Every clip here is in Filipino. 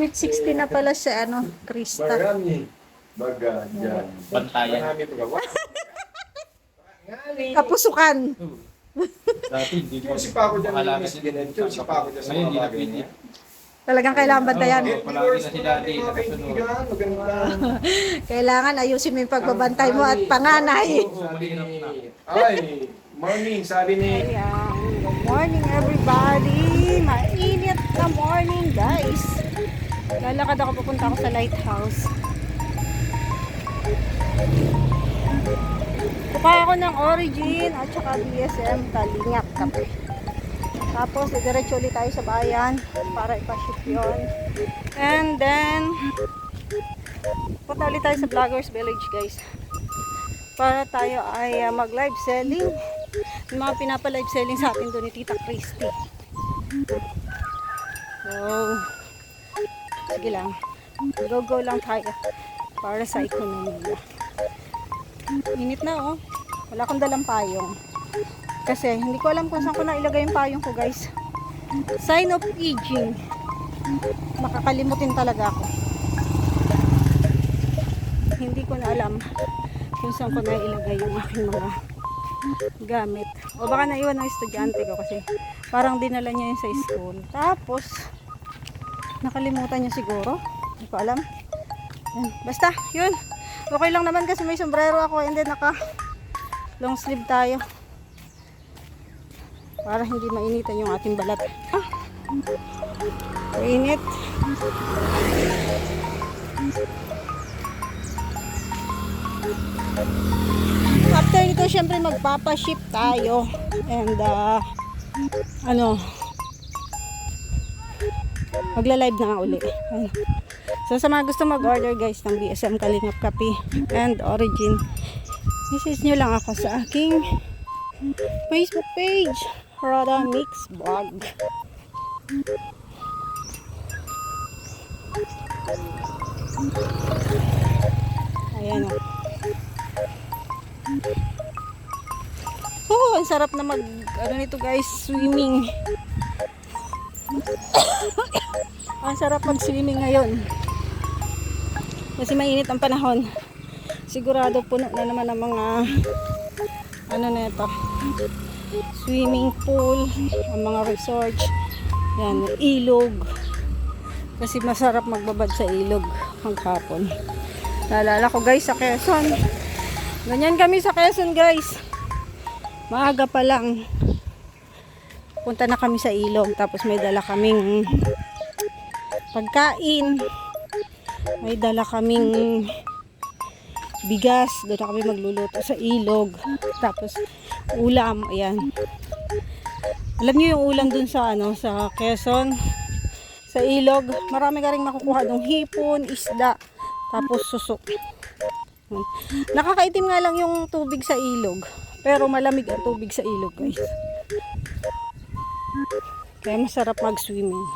Sweet 16 na pala si ano, Krista. Marami. Baga, dyan. Bantayan. Marami pagawa. Kapusukan. Dati, hindi ko. Si Paco dyan Makalaga yung din. ganito. Si Paco dyan sa Ngayon, mga hindi na bagay pwede. niya. Talagang kailangan bantayan. Oo. Palagi na si Daddy Mga nakasunod. kaibigan, maganda. Kailangan ayusin mo yung pagbabantay mo at panganay. Oo, sabi ni... Ay, morning, sabi ni... Ayan. Good morning everybody. Mainit na morning guys. Lalakad ako, pupunta ako sa lighthouse. Kuha ako ng Origin at saka BSM Kalingap Kape. Tapos diretso ulit tayo sa bayan para ipaship yun. And then punta ulit tayo sa Vloggers Village guys. Para tayo ay mag live selling. Yung mga pinapa-live selling sa atin doon ni Tita Christy. So, sige lang. Go lang tayo para sa ekonomiya. Init na oh. Wala akong dalang payong. Kasi hindi ko alam kung saan ko na ilagay yung payong ko guys. Sign of aging. Makakalimutin talaga ako. Hindi ko na alam kung saan ko na ilagay yung aking mga gamit. O baka naiwan ng estudyante ko kasi parang dinala niya yun sa school. Tapos nakalimutan niya siguro. Hindi ko alam. Yan. Basta, yun. Okay lang naman kasi may sombrero ako and then naka long sleeve tayo. Para hindi mainitan yung ating balat. Ah, mainit. After nito, syempre magpapaship tayo. And, magla-live na nga uli. Ano. So, sa mga gusto mag-order guys ng BSM Kalingap Kape and Origin, message nyo lang ako sa aking Facebook page, Roda Mix Vlog. Ayan o. Oh, ang sarap na nito guys, swimming. Ang sarap mag-swimming ngayon. Kasi mainit ang panahon. Sigurado puno na naman ang mga na ito. Swimming pool, ang mga resorts. Yan, ilog. Kasi masarap magbabad sa ilog hanggang. Naalala ko guys sa Quezon. Ganyan kami sa Quezon guys. Maaga pa lang. Punta na kami sa ilog. Tapos may dala kaming pagkain. May dala kaming bigas. Doon na kami magluluto sa ilog. Tapos ulam. Ayan. Alam niyo yung ulam dun sa sa Quezon. Sa ilog. Marami ka rin makukuha ng hipon, isda. Tapos susok. Nakakaitim nga lang yung tubig sa ilog. Pero malamig ang tubig sa ilog guys. Kaya masarap mag-swimming.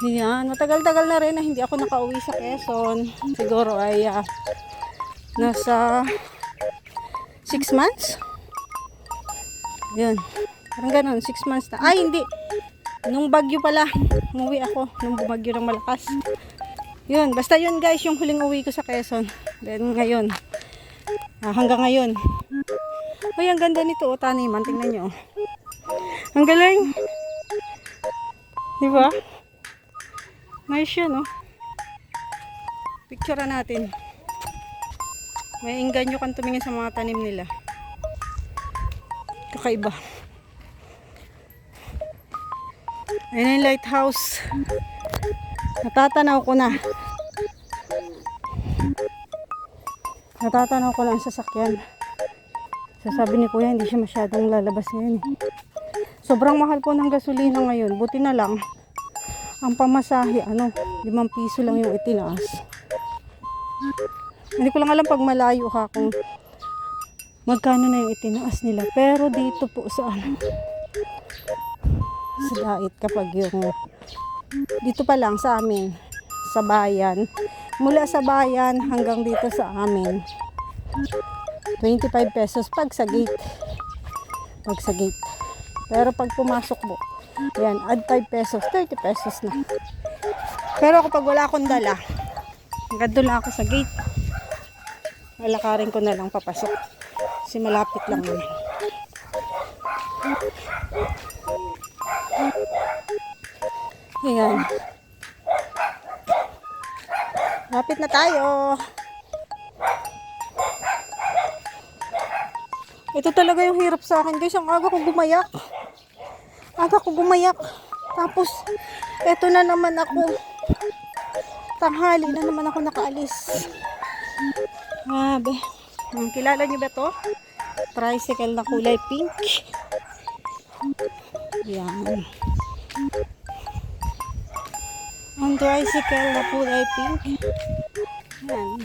Yan, matagal-tagal na rin na hindi ako nakauwi sa Quezon. Siguro ay nasa 6 months. Yan. Parang ganun, 6 months na. Ay, hindi. Nung bagyo pala. Umuwi ako. Nung bumagyo ng malakas. Yun, basta yun guys, yung huling uwi ko sa Quezon. Then ngayon. Hanggang ngayon. Ay, ang ganda nito. O, taniman. Tingnan nyo. Ang galing. Diba? Nice yan, oh. Picture natin. May inganyo kang tumingin sa mga tanim nila. Kakaiba. Ayan yung lighthouse. Natatanaw ko na. Natatanaw ko lang sa sasakyan. Sasabi ni Kuya, hindi siya masyadong lalabas ngayon. Sobrang mahal po ng gasolina ngayon. Buti na lang. Ang pamasahe, 5 piso lang yung itinaas. Hindi ko lang alam pag malayo ka kung magkano na yung itinaas nila. Pero dito po sa sa dait kapag yung dito pa lang sa amin sa bayan, mula sa bayan hanggang dito sa amin 25 pesos pag sa gate. Pero pag pumasok mo, yan, add 5 pesos, 30 pesos na. Pero kapag wala akong dala, hanggang doon lang ako sa gate. Lalakarin ko na lang papasok. Kasi malapit lang naman. Ayan. Lapit na tayo. Ito talaga yung hirap sa akin guys. Ang aga ko gumayak. Tapos, eto na naman ako. Tanghali na naman ako nakaalis. Grabe. Kilala niyo ba to? Tricycle na kulay pink. Yan. Ang tricycle na kulay pink. Yan.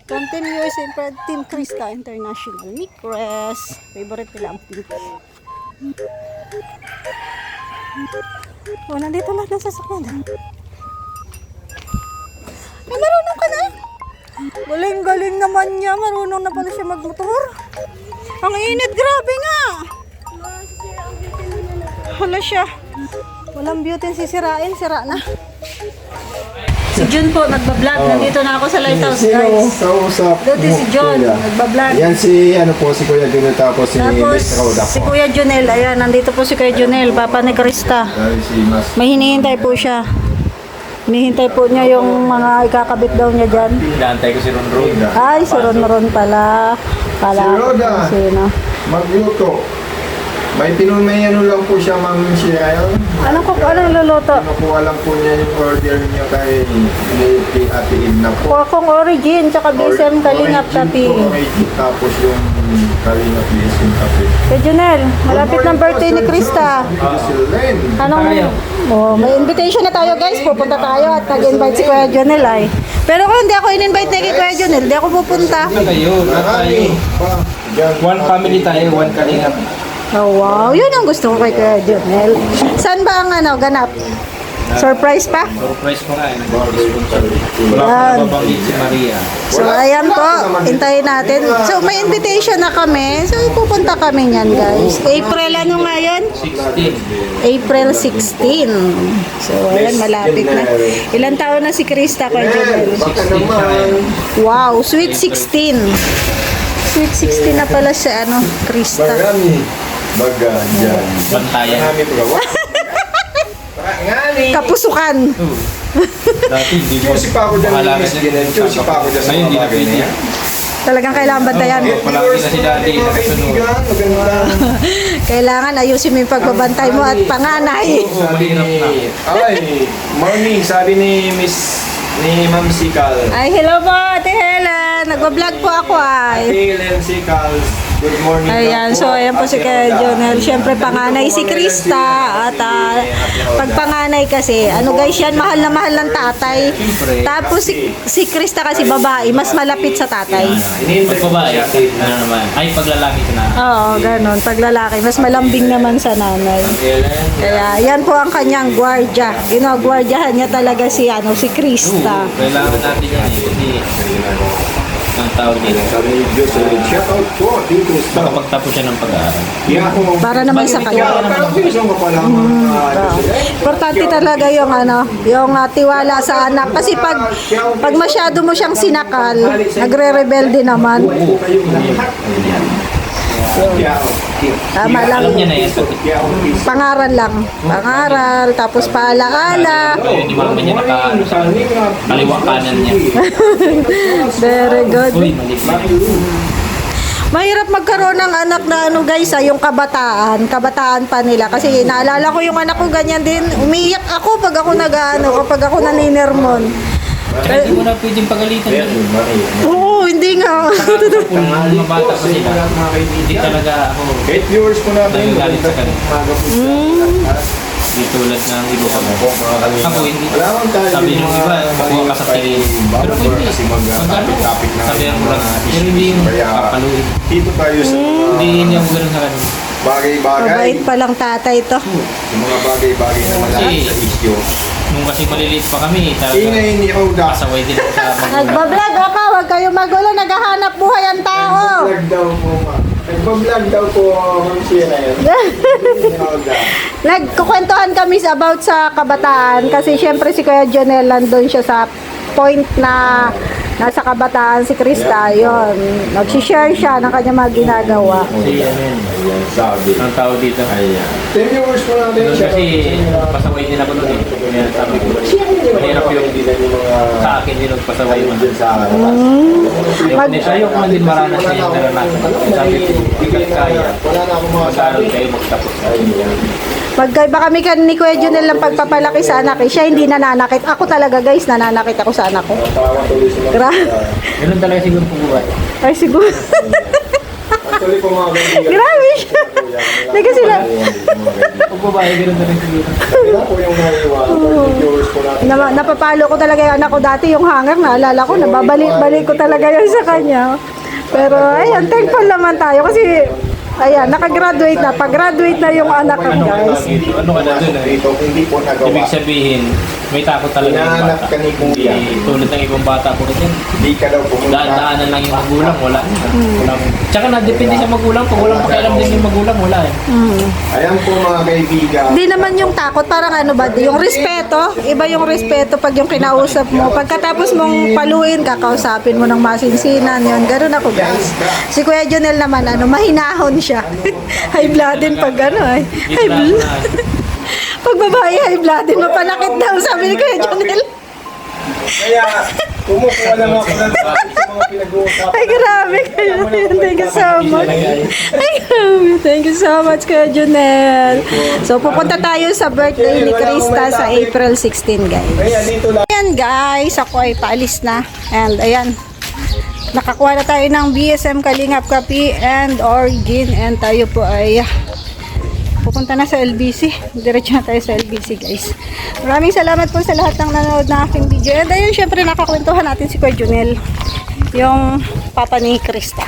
Continuous and Team Krista International. Micres. Favorite nila ang pink. Oh, nandito lahat ng sasakyan. Ay, marunong ka na? Galing-galing naman niya. Marunong na pala siya magmotor. Ang init, grabe nga. Hala siya. Walang beauty sisirain, sira na. Si Jun po, nagbablog. Nandito na ako sa lighthouse, guys. Kausap Dito si John, nagbablog. Yan si Kuya Junel, tapos si Tapos, Miss Rhoda si po. Kuya Junel. Ayan, nandito po si Kuya Junel, Papa ni Krista. Dahil si Mas. May hinihintay po siya. Hinihintay po niya yung mga ikakabit daw niya dyan. Inaantay ko si Ron Ron. Ay, si Ron pala. Si Rhoda. Sino? Magluto. May ano lang po siya, Ma'am Shirael. Alam ko po, anong luluto? Kinukuha lang po niya yung order niya kay Ate Edna po. Kuha origin, tsaka BSM Kalingap Tapi. Origin, tapos yung Kalingap BSM Tapi. Kaya Junel, malapit ng birthday ni Krista. Len. Anong, may invitation na tayo guys. Pupunta tayo at nag-invite si Kuya Junel ay. Pero kung hindi ako in-invite ni Kuya Junel, hindi ako pupunta. Kayo, Marami pa. Diyan. One family tayo, one kalingap. Oh, wow, yun ang gusto ko kay Kuya Junel. Saan ba ang ganap? Surprise pa? Surprise ko nga, wala Yan. pa nababanggit si Maria. So, ayan po, hintayin natin. So, may invitation na kami. So, pupunta kami niyan, guys. April, ano nga yun? 16. April 16. So, ayan, malapit na. Ilang taon na si Krista, Kuya Junel? Baka naman. Wow, sweet 16. Sweet 16 na pala si Krista. Marami. Baga dyan. Bantayan. Marami po gawa. Ngani. Kapusukan. Dati hindi ko. Choosy pa ako dyan. Choosy pa ako dyan. Ngayon hindi na pwede. Talagang kailangan bantayan. Palagi na si Daddy nakasunod. Maganda. Kailangan ayusin mo yung pagbabantay mo at panganay. Sabi ni... Ay, morning. Sabi ni Ma'am Sikal. Ay, hello po, Ate Helen. Nagbablog po ako ay. Ate Helen Sikal. Good morning. Ayan, so ayan po si Kuya Jonel. Siyempre panganay si Krista. At pag panganay kasi, guys yan, mahal na mahal ng tatay. Tapos si Krista kasi babae, mas malapit sa tatay. Pag babae, ano naman? Ay, paglalaki ka na. Oo, ganun. Pag lalaki, mas malambing naman sa nanay. Kaya yan po ang kanyang gwardya. Ginagwardyahan niya talaga si Krista. Kailangan natin yan. Hindi. Ang tawag nila. Sabi ni Diyos, shout out po dito sa... Makapagtapos siya ng pag-aaral. Para naman sa kanya. Pero piso mo pa lang. Importante talaga yung yung tiwala sa anak kasi pag masyado mo siyang sinakal, nagre-rebelde naman. Tama lang. Alam niya na yan. Pangaral lang. Pangaral, tapos paalaala. Hindi mo naman niya nakaano sa kaliwa kanan niya. Very good. Uy, mali. Mahirap magkaroon ng anak na guys, yung kabataan pa nila. Kasi naalala ko yung anak ko ganyan din. Umiiyak ako pag ako kapag ako naninirmon. Kaya hindi mo na pwedeng pagalitan yan. Oo, hindi nga. Kung mga bata pa sila, hindi talaga ako Kahit viewers po natin. nagagalit sa kanila. Hindi tulad ng iba ko. Ako hindi. Sabi ng iba, makuha ka sa tingin. Pero ako hindi. Magkano? Sabi ng kurang. Pero hindi yung kapaluin. Dito tayo sa Hindi ako ganun sa kanila. bagay-bagay. Mabait palang tatay to. Sa mga bagay-bagay na malapit sa issue. Nung kasi maliliit pa kami, talaga Ingay ni Rhoda. kasaway din ako sa magulang. Nagbablog ako, huwag kayo magulo, naghahanap buhay ang tao. Nagbablog daw po, ma. Nagbablog daw po, Ma'am Shira yun. Ni Rhoda. Nagkukwentuhan kami about sa kabataan kasi syempre si Kuya Jonel nandun siya sa point na nasa kabataan si Krista, yun. Nag-share siya ng kanya mga ginagawa. Si ano yun, Ayan, sabi. ang tawag dito. Ayan. 10 viewers po natin Doon siya. kasi pasaway din ako doon eh. Kaya sabi ko, mahirap yung sa akin din nagpasaway mo. Diyan sa harapan. Ayoko man din maranas na yung naranasan. Sabi ko, bigat kaya. Wala na akong mga Mag-aaral kayo, magtapos. Magkaiba kami ni Kuya Jonel ng pagpapalaki sa anak eh. Siya hindi nananakit. Ako talaga guys, nananakit ako sa anak ko. Tuloy sa mga Ganun talaga siguro po buhay. Ay siguro. Actually po mga kaibigan. Grabe siya. Hindi kasi na, Pag babae, ganun talaga siguro. Sila po yung naiiwan. 10 viewers po natin. napapalo ko talaga yung anak ko dati yung hanger. Naalala ko, nababalik-balik ko talaga yun sa kanya. Pero ayun, thankful naman tayo kasi ayan, nakagraduate na. Pag-graduate na yung anak ko guys. Ano ka na doon eh? Dito, hindi po nagawa. Ibig sabihin, may takot talaga yung Hinahanap bata. ka ni Kuya. Hindi tulad ng ibang bata po rin. Hindi ka daw pumunta. Daan-daanan lang yung magulang, wala. Wala. Tsaka na-depende sa magulang. Pag walang pakialam din yung magulang, wala eh. Ayan po mga kaibigan. Hindi naman yung takot, parang ano ba, yung respeto. Iba yung respeto pag yung kinausap mo. Pagkatapos mong paluin, kakausapin mo ng masinsinan. Yun, ganun ako guys. Si Kuya Jonel naman, ano, mahinahon siya. High blood din pag ano eh. High blood. Pag babae, high blood din. Mapanakit daw, sabi ni Kuya Jonel. Kaya, kumukuha lang ako ng topic sa mga pinag-uusapan. Ay, grabe kayo. Thank you so much. Ay, grabe. Thank you so much, Kuya Jonel. So, pupunta tayo sa birthday ni Krista sa April 16, guys. Kaya dito lang. Ayan, guys. Ako ay paalis na. And, ayan. Nakakuha na tayo ng BSM Kalingap Kapi and Origin. And tayo po ay pupunta na sa LBC. Diretso na tayo sa LBC, guys. Maraming salamat po sa lahat ng nanonood ng aking video. And ayun, syempre nakakwentuhan natin si Kuya Jonel, yung papa ni Krista.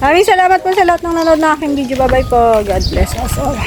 Maraming salamat po sa lahat ng nanonood ng aking video. Bye-bye po. God bless us all.